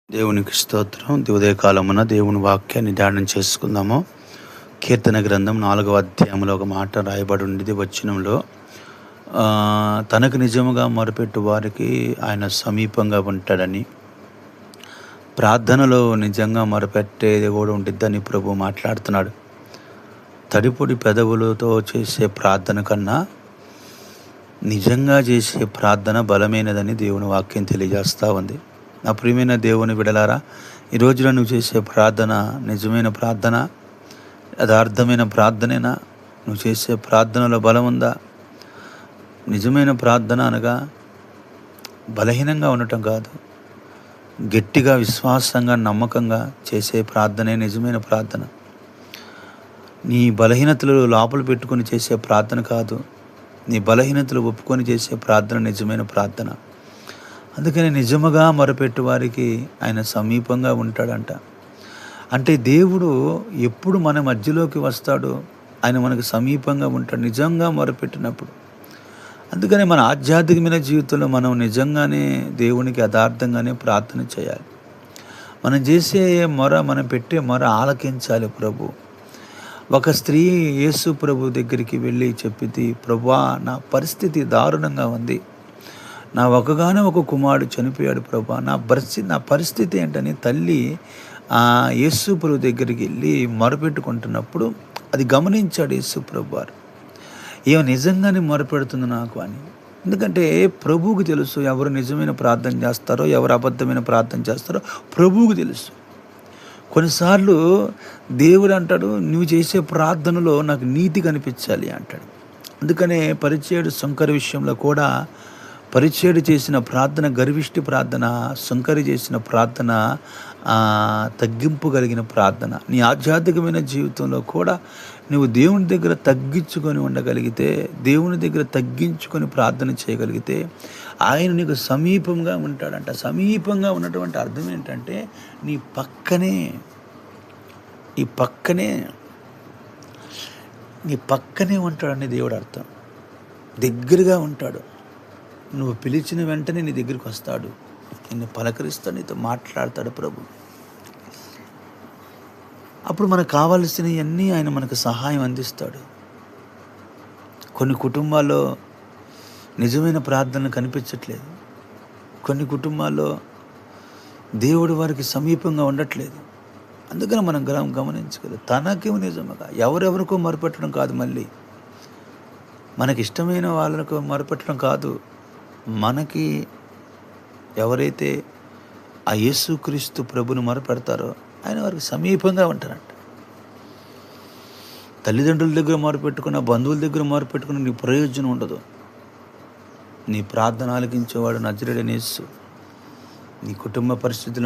దేవునికి స్తోత్రం. ఉదయకాలమున దేవుని వాక్యాన్ని ధ్యానం చేసుకుందాము. కీర్తన గ్రంథం 4వ అధ్యాయంలో ఒక మాట రాయబడి ఉండేది వచనంలో, తనకు నిజముగా మొరపెట్టు వారికి ఆయన సమీపంగా ఉంటాడని, ప్రార్థనలో నిజంగా మొరపెట్టేది కూడా ఉండిద్దని ప్రభు మాట్లాడుతున్నాడు. తడిపొడి పెదవులతో చేసే ప్రార్థన కన్నా నిజంగా చేసే ప్రార్థన బలమైనదని దేవుని వాక్యం తెలియజేస్తూ ఉంది. నా ప్రియమైన దేవుని బిడలారా, ఈ రోజున నువ్వు చేసే ప్రార్థన నిజమైన ప్రార్థన, యథార్థమైన ప్రార్థనేనా? నువ్వు చేసే ప్రార్థనలో బలం ఉందా? నిజమైన ప్రార్థన అనగా బలహీనంగా ఉండటం కాదు, గట్టిగా విశ్వాసంగా నమ్మకంగా చేసే ప్రార్థనే నిజమైన ప్రార్థన. నీ బలహీనతలు లోపల పెట్టుకొని చేసే ప్రార్థన కాదు, నీ బలహీనతలు ఒప్పుకొని చేసే ప్రార్థన నిజమైన ప్రార్థన. అందుకని నిజముగా మొరపెట్టు వారికి ఆయన సమీపంగా ఉంటాడంట. అంటే దేవుడు ఎప్పుడు మన మధ్యలోకి వస్తాడో ఆయన మనకు సమీపంగా ఉంటాడు నిజంగా మొరపెట్టినప్పుడు. అందుకని మన ఆధ్యాత్మికమైన జీవితంలో మనం నిజంగానే దేవునికి యథార్థంగానే ప్రార్థన చేయాలి. మనం చేసే మొర, మనం పెట్టే మొర ఆలకించాలి ప్రభు. ఒక స్త్రీ యేసు ప్రభు దగ్గరికి వెళ్ళి చెప్పింది, ప్రభువా, నా పరిస్థితి దారుణంగా ఉంది, నా ఒక కుమారుడు చనిపోయాడు ప్రభా, నా పరిస్థితి ఏంటని తల్లి యేసు ప్రభు దగ్గరికి వెళ్ళి మొరపెట్టుకుంటున్నప్పుడు అది గమనించాడు యేసు ప్రభు వారు. ఏమో నిజంగానే మొరపెడుతుంది నాకు అని. ఎందుకంటే ప్రభువుకు తెలుసు ఎవరు నిజమైన ప్రార్థన చేస్తారో, ఎవరు అబద్ధమైన ప్రార్థన చేస్తారో ప్రభువుకు తెలుసు. కొన్నిసార్లు దేవుడు అంటాడు, నువ్వు చేసే ప్రార్థనలో నాకు నీతి కనిపించాలి అంటాడు. అందుకనే పరిచయుడు శంకర విషయంలో కూడా పరిచయుడు చేసిన ప్రార్థన గర్విష్టి ప్రార్థన, శంకరి చేసిన ప్రార్థన తగ్గింపు కలిగిన ప్రార్థన. నీ ఆధ్యాత్మికమైన జీవితంలో కూడా నువ్వు దేవుని దగ్గర తగ్గించుకొని ఉండగలిగితే, దేవుని దగ్గర తగ్గించుకొని ప్రార్థన చేయగలిగితే ఆయన నీకు సమీపంగా ఉంటాడంట. సమీపంగా ఉన్నటువంటి అర్థం ఏంటంటే నీ పక్కనే ఉంటాడని దేవుడు అర్థం. దగ్గరగా ఉంటాడు. నువ్వు పిలిచిన వెంటనే నీ దగ్గరికి వస్తాడు, నిన్ను పలకరిస్తాడు, నీతో మాట్లాడతాడు ప్రభు. అప్పుడు మనకు కావాల్సినవన్నీ ఆయన మనకు సహాయం అందిస్తాడు. కొన్ని కుటుంబాల్లో నిజమైన ప్రార్థన కనిపించట్లేదు. కొన్ని కుటుంబాల్లో దేవుడు వారికి సమీపంగా ఉండట్లేదు. అందుకని మనం గమనించగలదు. తనకేమో నిజముగా ఎవరెవరికో మొరపెట్టడం కాదు, మళ్ళీ మనకిష్టమైన వాళ్ళకు మొరపెట్టడం కాదు, మనకి ఎవరైతే ఆ యేసుక్రీస్తు ప్రభుని మొరపెడతారో ఆయన వారికి సమీపంగా ఉంటారంట. తల్లిదండ్రుల దగ్గర మొరపెట్టుకున్న, బంధువుల దగ్గర మొరపెట్టుకున్న నీ ప్రయోజనం ఉండదు. నీ ప్రార్థన ఆలకించేవాడు నజరేయుడైన యేసు నీ కుటుంబ పరిస్థితులు